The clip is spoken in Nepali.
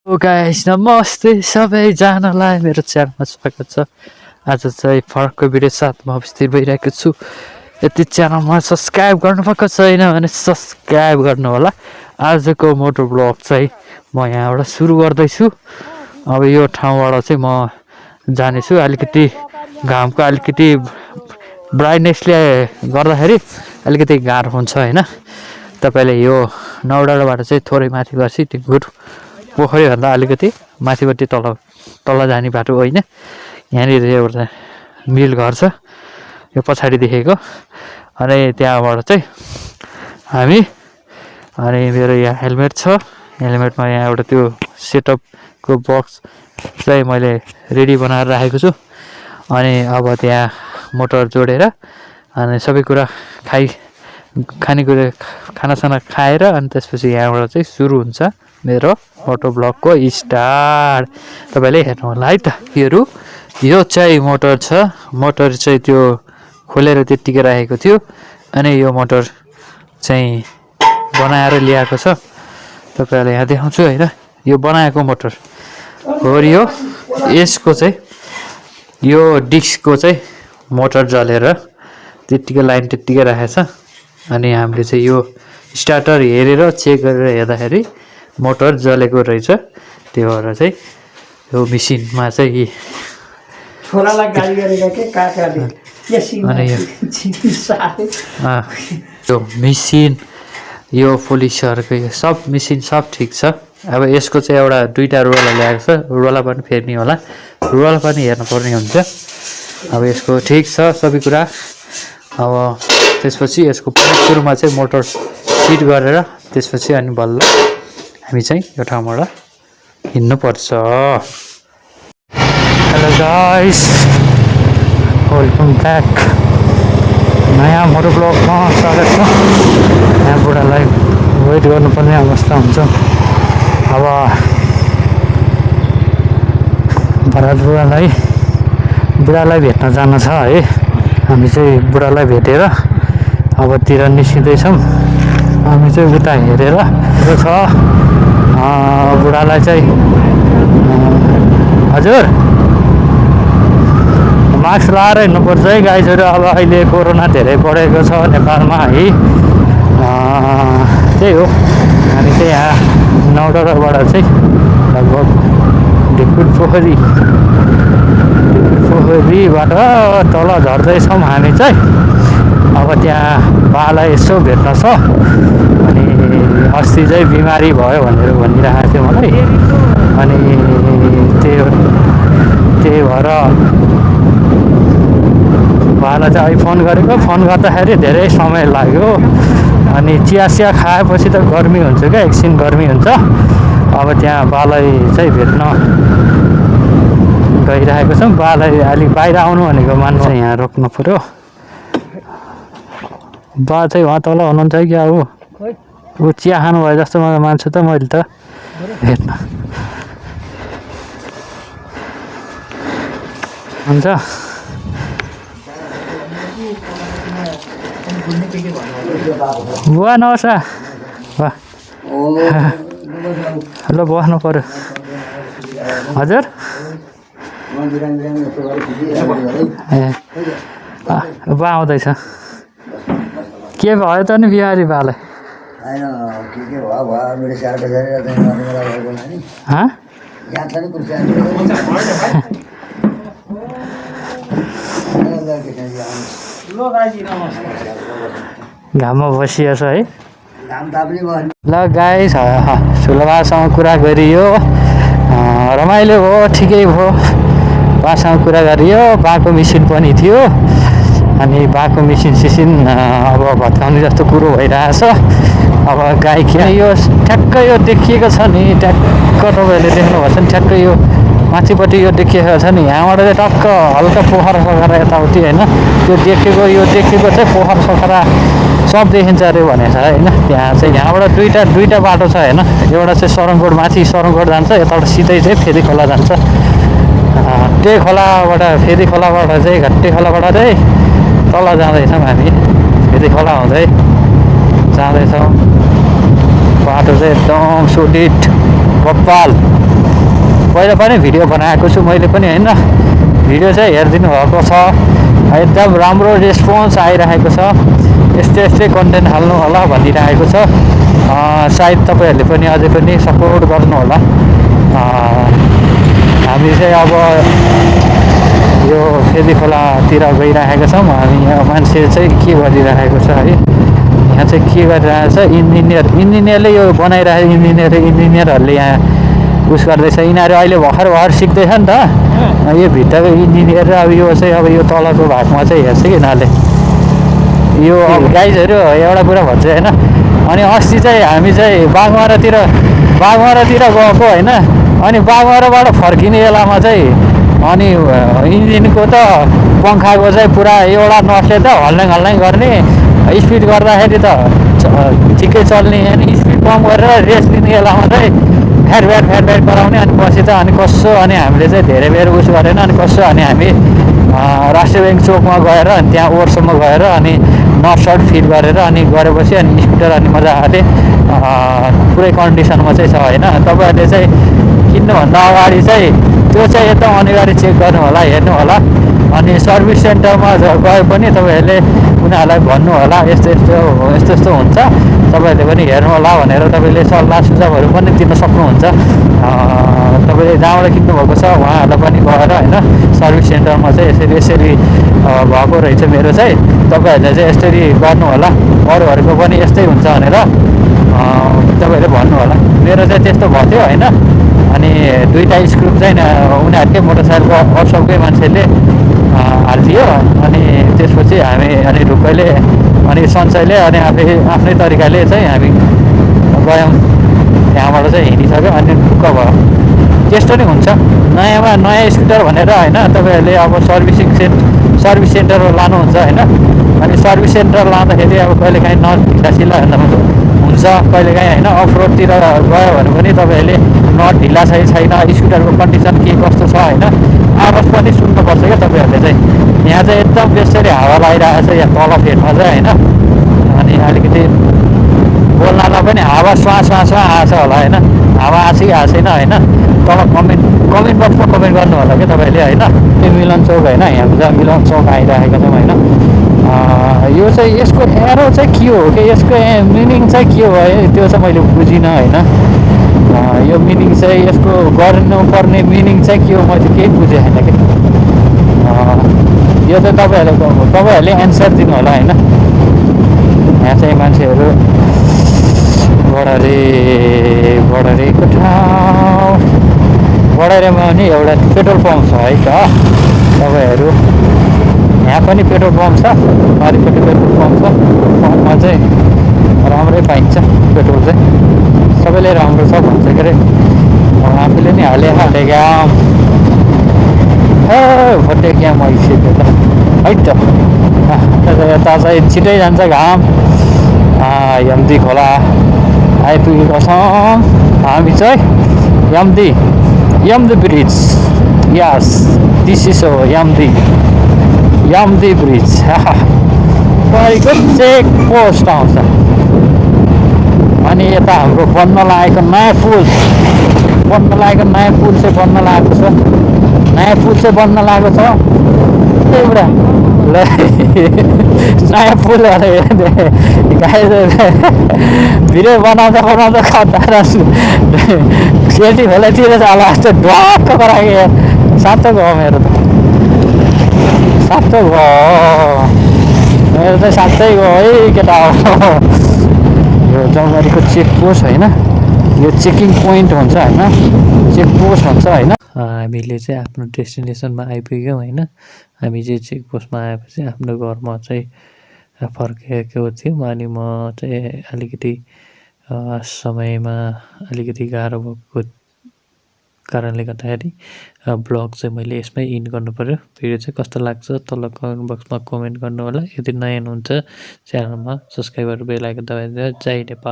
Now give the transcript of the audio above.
गाइस नमस्ते सबैजनालाई मेरो च्यानलमा स्वागत छ। आज चाहिँ फरकको भिडियो साथमा उपस्थित भइरहेको छु। यति च्यानलमा सब्सक्राइब गर्नुभएको छैन भने सब्सक्राइब गर्नु होला। आजको मोटो ब्लग चाहिँ म यहाँबाट सुरु गर्दैछु। अब यो ठाउँबाट चाहिँ म जानेछु। अलिकति घामको अलिकति ब्राइटनेसले गर्दाखेरि अलिकति गाह्रो हुन्छ हैन। तपाईले यो नौडाँडाबाट चाहिँ थोरै माथि गएपछि डिकुर पोखरीभन्दा अलिकति माथिपट्टि तल जाने बाटो होइन। यहाँनिर एउटा मिल घर छ यो पछाडि देखेको। अनि त्यहाँबाट चाहिँ हामी अनि मेरो यहाँ हेलमेट छ। हेलमेटमा यहाँ एउटा त्यो सेटअपको बक्स चाहिँ मैले रेडी बनाएर राखेको छु। अनि अब त्यहाँ मोटर जोडेर अनि सबै कुरा खानेकुरा खानासाना खाएर अनि त्यसपछि यहाँबाट चाहिँ सुरु हुन्छ मेरो मोटो ब्लगको स्टार्ट। तपाईले हेर्नु होला है त। यो चाहिँ मोटर छ। मोटर चाहिँ त्यो खोलेर त्यतिकै राखेको थियो। अनि यो मोटर चाहिँ बनाएर ल्याएको छ। तपाईहरुलाई यहाँ देखाउँछु हैन। यो बनाएको मोटर हो। यो यसको चाहिँ यो डिस्कको चाहिँ मोटर जलेर त्यतिकै लाइन त्यतिकै राखेछ। अनि हामीले चाहिँ यो स्टार्टर हेरेर चेक गरेर हेर्दाखेरि मोटर जलेको रहेछ। त्यो भएर चाहिँ यो मेसिनमा चाहिँ छोरालाई गाली गरेका के काकाले अनि यो मेसिन यो पुलिसहरुको यो सब मेसिन सब ठिक छ। अब यसको चाहिँ एउटा दुईटा रोला ल्याएको छ। रोला पनि फेर्ने होला। रोला पनि हेर्नु पर्ने हुन्छ। अब यसको ठिक छ सबै कुरा। अब त्यसपछि यसको सुरुमा चाहिँ मोटर फिट गरेर त्यसपछि अनि बल्ल हामी चाहिँ यो ठाउँबाट हिँड्नु पर्छ। Hello guys, welcome back. नयाँ मोटो ब्लगमा स्वागत छ। यहाँ बुढालाई वेट गर्नुपर्ने अवस्था हुन्छ। अब बुढालाई भेट्न जान छ है। हामी चाहिँ बुढालाई भेटेर अबतिर निस्किँदैछौँ। हामी चाहिँ उता हेरेर छ बुढालाई चाहिँ हजुर मास्क लगाएर हिँड्नुपर्छ है गाइजहरू। अब अहिले कोरोना धेरै बढेको छ नेपालमा है। त्यही हो। हामी चाहिँ यहाँ नौडाँडाबाट चाहिँ लगभग डिकुर पोखरीबाट तल झर्दैछौँ हामी चाहिँ। अब त्यहाँ बालाई यसो भेट्न छ। अनि अस्ति चाहिँ बिमारी भयो भनेर भनिरहेको थियो मलाई। अनि त्यही भएर बालाई चाहिँ अहिले फोन गरेको। फोन गर्दाखेरि धेरै समय लाग्यो। अनि चिया खाएपछि त गर्मी हुन्छ क्या, एकछिन गर्मी हुन्छ। अब त्यहाँ बालाई चाहिँ भेट्न गइरहेको छौँ। बालाई अलिक बाहिर आउनु भनेको मान्छे यहाँ रोक्नु पर्यो। बा चाहिँ उहाँ तल हुनुहुन्छ क्या। ऊ चिया खानु भयो जस्तो मलाई मान्छु त मैले त हेर्न। हुन्छ बुवा नमस्कार। ल बस्नु पर्यो। हजुर ए बुवा आउँदैछ। के भयो त नि बिहारी बालाई? घाममा बसिएछ है। ल गाइस, ठुलो बासँग कुरा गरियो, रमाइलो भयो, ठिकै भयो। बासँग कुरा गरियो। बाको मिसिन पनि थियो। अनि बाको मिसिन अब भत्काउने जस्तो कुरो भइरहेछ। अब गाई के यो ठ्याक्कै यो देखिएको छ नि, ट्याक्क तपाईँहरूले देख्नुभएको छ नि, ठ्याक्कै यो माथिपट्टि यो देखिएको छ नि। यहाँबाट चाहिँ टक्क हल्का पोखरा सखरा यताउति होइन। यो देखेको चाहिँ पोखरा सखरा सब देखिन्छ अरे भनेको छ होइन। त्यहाँ चाहिँ यहाँबाट दुईटा बाटो छ होइन। एउटा चाहिँ सरङकोट, माथि सरङकोट जान्छ। यताबाट सिधै चाहिँ फेदी खोला जान्छ। फेदी खोलाबाट चाहिँ घट्टे खोलाबाट चाहिँ तल जाँदैछौँ हामी। फेदी खोला हुँदै जाँदैछौँ। बाटो चाहिँ एकदम सुडिट बप्पाल। पहिला पनि भिडियो बनाएको छु मैले पनि होइन भिडियो चाहिँ हेरिदिनु भएको छ एकदम राम्रो रेस्पोन्स आइरहेको छ यस्तै यस्तै कन्टेन्ट हाल्नु होला भनिरहेको छ सायद तपाईँहरूले पनि अझै पनि सपोर्ट गर्नु होला हामी चाहिँ अब यो फेदी खोलातिर गइरहेको छौँ हामी यहाँ मान्छे चाहिँ के गरिरहेको छ है यहाँ चाहिँ के गरिरहेको छ इन्जिनियरले यो बनाइरहेको इन्जिनियरहरूले यहाँ उस गर्दैछ यिनीहरू अहिले भर्खर सिक्दैछ नि त यो भित्रको इन्जिनियर र अब यो चाहिँ अब यो तलको भागमा चाहिँ हेर्छ कि यिनीहरूले यो अब गाइजहरू एउटा कुरा भन्छ होइन अनि अस्ति चाहिँ हामी चाहिँ बाघमारातिर गएको होइन अनि बाघमाराबाट फर्किने बेलामा चाहिँ अनि इन्जिनको त पङ्खाको चाहिँ पुरा एउटा नटले त हल्ल्याङ गर्ने स्पिड गर्दाखेरि त ठिकै चल्ने अनि स्पिड कम गरेर रेस दिने बेलामा चाहिँ फ्याट गराउने अनि पछि त अनि कसो अनि हामीले चाहिँ धेरै बेर उस गरेन अनि कसो अनि हामी राष्ट्रिय ब्याङ्क चोकमा गएर अनि त्यहाँ ओरसम्म गएर अनि नट सर्ट फिट गरेर अनि गरेपछि अनि स्कुटर अनि मजाले पुरै कन्डिसनमा चाहिँ छ होइन तपाईँहरूले चाहिँ किन्नुभन्दा अगाडि चाहिँ त्यो चाहिँ एकदम अनिवार्य चेक गर्नु होला हेर्नु होला अनि सर्भिस सेन्टरमा गए पनि तपाईँहरूले उनीहरूलाई भन्नु होला यस्तो हुन्छ तपाईँहरूले पनि हेर्नु होला भनेर तपाईँले सल्लाह सुझावहरू पनि दिन सक्नुहुन्छ तपाईँले जहाँबाट किन्नुभएको छ उहाँहरूलाई पनि गएर होइन सर्भिस सेन्टरमा चाहिँ यसरी भएको रहेछ मेरो चाहिँ तपाईँहरूले चाहिँ यसरी गर्नु होला अरूहरूको पनि यस्तै हुन्छ भनेर तपाईँहरूले भन्नु होला मेरो चाहिँ त्यस्तो भएको थियो होइन अनि दुईवटा स्क्रुप चाहिँ उनीहरूकै मोटरसाइकलको वर्कसपकै मान्छेले हालिदियो अनि त्यसपछि हामी अनि ढुक्कैले अनि सन्चैले अनि आफ्नै तरिकाले चाहिँ हामी गयौँ त्यहाँबाट चाहिँ हिँडिसक्यो अनि ढुक्क भयो त्यस्तो नै हुन्छ नयाँ स्कुटर भनेर होइन तपाईँहरूले अब सर्भिस सेन्टर लानुहुन्छ होइन अनि सर्भिस सेन्टर लाँदाखेरि अब कहिलेकाहीँ ढिलासिला हुन्छ कहिलेकाहीँ होइन अफ रोडतिर गयो भने पनि तपाईँहरूले नट ढिला छैन स्कुटरको कन्डिसन के कस्तो छ होइन आवाज पनि सुन्नुपर्छ क्या तपाईँहरूले चाहिँ यहाँ चाहिँ एकदम बेसरी हावा लागिरहेको छ यहाँ तल फेदमा चाहिँ होइन अनि अलिकति बोल्नलाई पनि हावा स्वा आएको छ होला होइन हावा आएको कि आएको छैन होइन तल कमेन्ट बक्समा कमेन्ट गर्नु होला क्या तपाईँले होइन यो मिलन चौक होइन यहाँ चाहिँ मिलन चौक आइरहेको छौँ होइन यो चाहिँ यसको एरो चाहिँ के हो कि यसको मिनिङ चाहिँ के हो है त्यो चाहिँ मैले बुझिनँ होइन यो मिनिङ चाहिँ यसको गर्नुपर्ने मिनिङ चाहिँ के हो मैले केही बुझेँ होइन कि यो चाहिँ तपाईँहरूले एन्सर दिनु होला होइन यहाँ चाहिँ मान्छेहरू बढारेको ठाउँ बढारेमा पनि एउटा पेट्रोल पम्प छ है त तपाईँहरू यहाँ पनि पेट्रोल पम्प छ अलिकति पेट्रोल पम्प छ पम्पमा चाहिँ राम्रै पाइन्छ पेट्रोल चाहिँ सबैले राम्रो छ भन्छ के अरे आफूले नि हाले घाम भोटे घाम आइसक्यो त है त यता चाहिँ छिटै जान्छ घाम यम्दी खोला आइपुगेको छौँ हामी चाहिँ यम्दी ब्रिज यस दिस इज हो यम्दी ब्रिज तपाईँको चेक पोस्ट आउँछ अनि यता हाम्रो बन्न लागेको नयाँ पुल चाहिँ बन्न लागेको छ नयाँ पुल चाहिँ बन्न लागेको छ एउटा नयाँ पुल भिडियो बनाउँदा खतरा सेल्टी खोलातिर चाहिँ होला जस्तो ढक्क गराएको साँच्चो गयो मेरो चाहिँ साँच्चै गयो है केटा हो यो जलबारीको चेक पोस्ट होइन यो चेकिङ पोइन्ट हुन्छ होइन चेक पोस्ट हुन्छ होइन हामीले चाहिँ आफ्नो डेस्टिनेसनमा आइपुग्यौँ होइन हामी चाहिँ चेक पोस्टमा आएपछि आफ्नो घरमा चाहिँ फर्केको थियौँ अनि म चाहिँ अलिकति समयमा अलिकति गाह्रो भएको कारणले गर्दाखेरि ब्लग चाहिँ मैले यसमै इन्ड गर्नु पऱ्यो भिडियो चाहिँ कस्तो लाग्छ तल कमेन्ट बक्समा कमेन्ट गर्नु होला यदि नयाँ हुनुहुन्छ च्यानलमा सब्सक्राइब गरेर बेल आइकन दबाइदिएर जय नेपाल।